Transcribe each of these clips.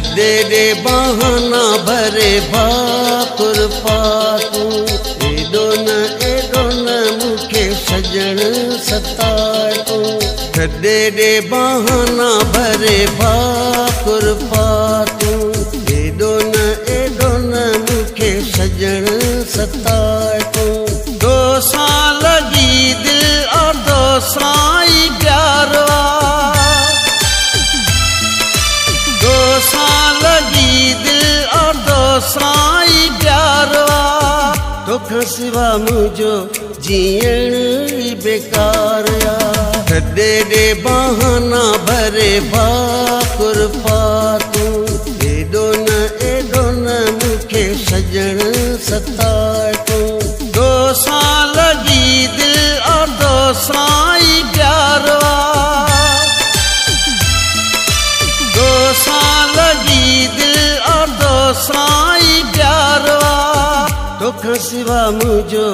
छॾे ॾे बहाना भरे भाकुर पातू। एॾो न मूंखे सजण सताए तू। छॾे ॾे बहाना भरे भाकुर पातू। एॾो न मूंखे सजण सताए तू। दो साल लगी दिल और दो साई प्यार लगी दिल और दोसाई प्यार तोखां सिवा मुझो जीअण बेकार या। छॾे ॾे बहाना भरे भाकुर पातू। एॾो न मूंखे सजण सताए तू। दो साल लगी दिल और दोसाई प्यार लगी दिल और दोसाई प्यार तोखां सिवा मुझो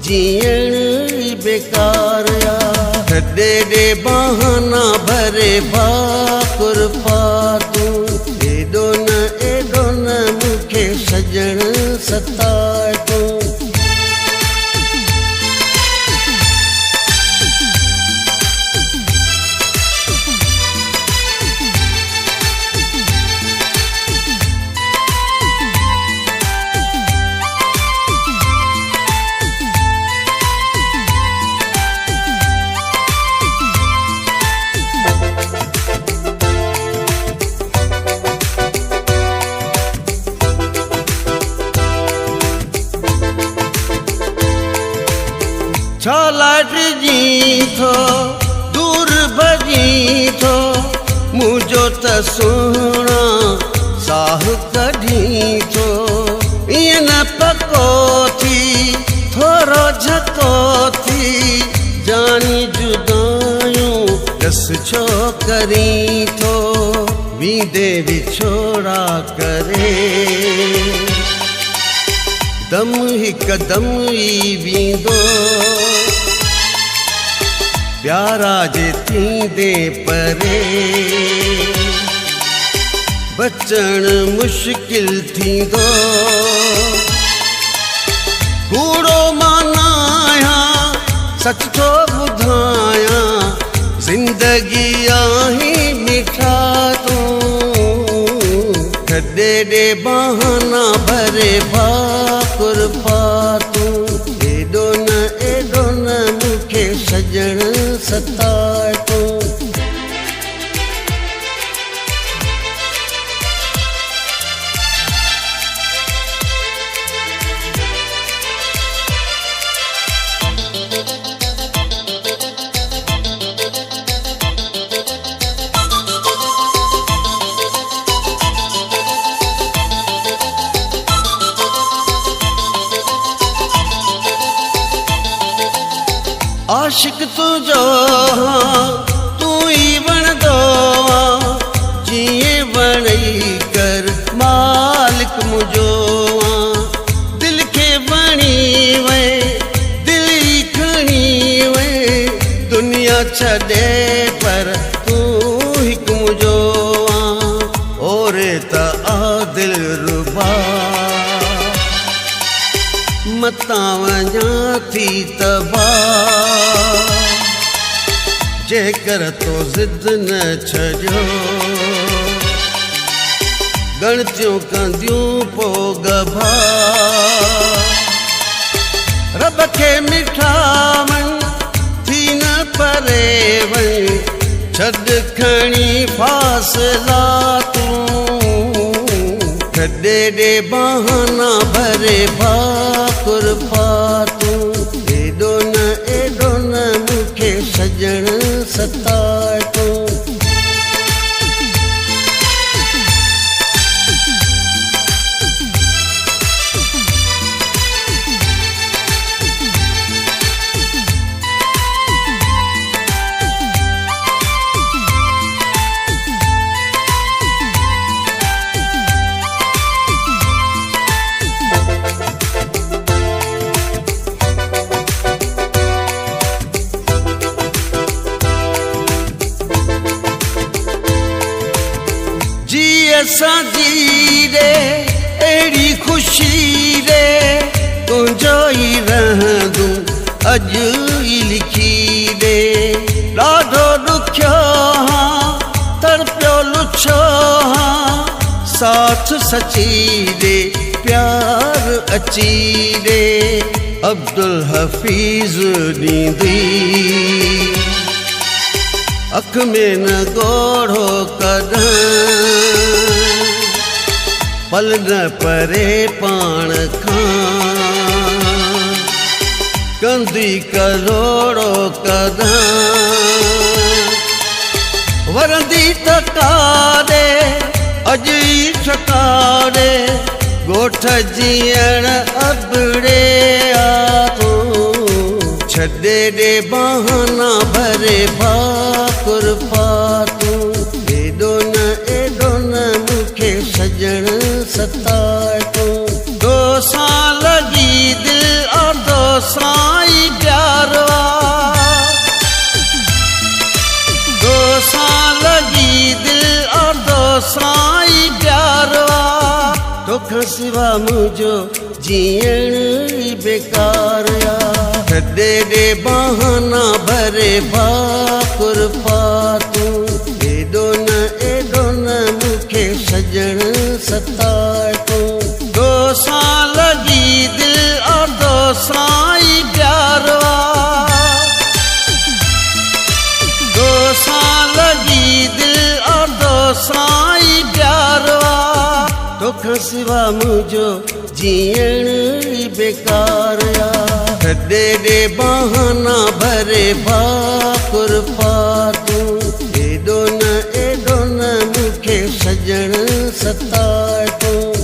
जीअण बेकार या। छॾे ॾे बहाना भरे भाकुर पातू। एॾो न मूंखे सजण सताए तू। छा लाडजी थो दूर भॼी थो मुंहिंजो त सुहिणा साह कढी थो। ईअं न पको थी थोरो झको थी जानी जुदायूं ॾस छो करी थो। वींदे विछोड़ा करे दम हिकदम ई वेंदो। प्यारा जे थींदे परे बचण मुश्किल थींदो। कूड़ो माना आहियां सच थो ॿुधायां ज़िंदगी आही मिठा तूं। छॾे ॾे बहाना भरे भाकुर पातू। एॾो न मूंखे सजण सताए तू। आशिक तुझो तू ही वणंदो जीअं वणई कर मालिक मुझो। दिल खे वणी वे दिल ई खणी वे दुनिया छॾे पर तू हिकु मुझो। ओरे त आदिल रुबा मतां वञा थी तबाह। जेकर तो ज़िद न छॾियो गणतियूं कंदियूं पोइ गभा। रब खे मिठा वञ थी न परे वञ छॾ खणी फासला तूं। छॾे ॾे बहाना भरे भाकुर पातू। एॾो न मूंखे सजण सताए तू। जी असां जी रे अहिड़ी ख़ुशी रे तुंहिंजो ई रहंदूं अॼु ई लिखी रे ॾाढो ॾुखियो हां तड़पियो लुछो हां साथ सची रे प्यार अची रे अब्दुल हफीज़ ॾींदी अख में न ॻोढ़ो कॾहिं पल न परे पाण खां कंदी करोड़ो कॾहिं वरंदी टकारे अॼु ई ठकारे ॻोठ जीअण अबड़े आ छॾे ॾे बहाना भरे भाकुर पातूं एॾो न मूंखे सजण सताए तूं दोसां लॻी दिलि और दोसां ई प्यार दोसां लॻी दिलि और दोसां ई प्यार तोखां सिवा मुंहिंजो जीअण ई बेकार छॾे ॾे बहाना भरे भाकुर पातूं एॾो न मूंखे सजण सताए तूं दोसां लॻी दिलि और दोसां ई प्यार दोसां लॻी दिलि और दोसां ई प्यार तोखां सिवा मुंहिंजो जीअण ई बेकार छॾे ॾे बहाना भरे भाकुर पातूं एॾो न मूंखे सजण सताए तूं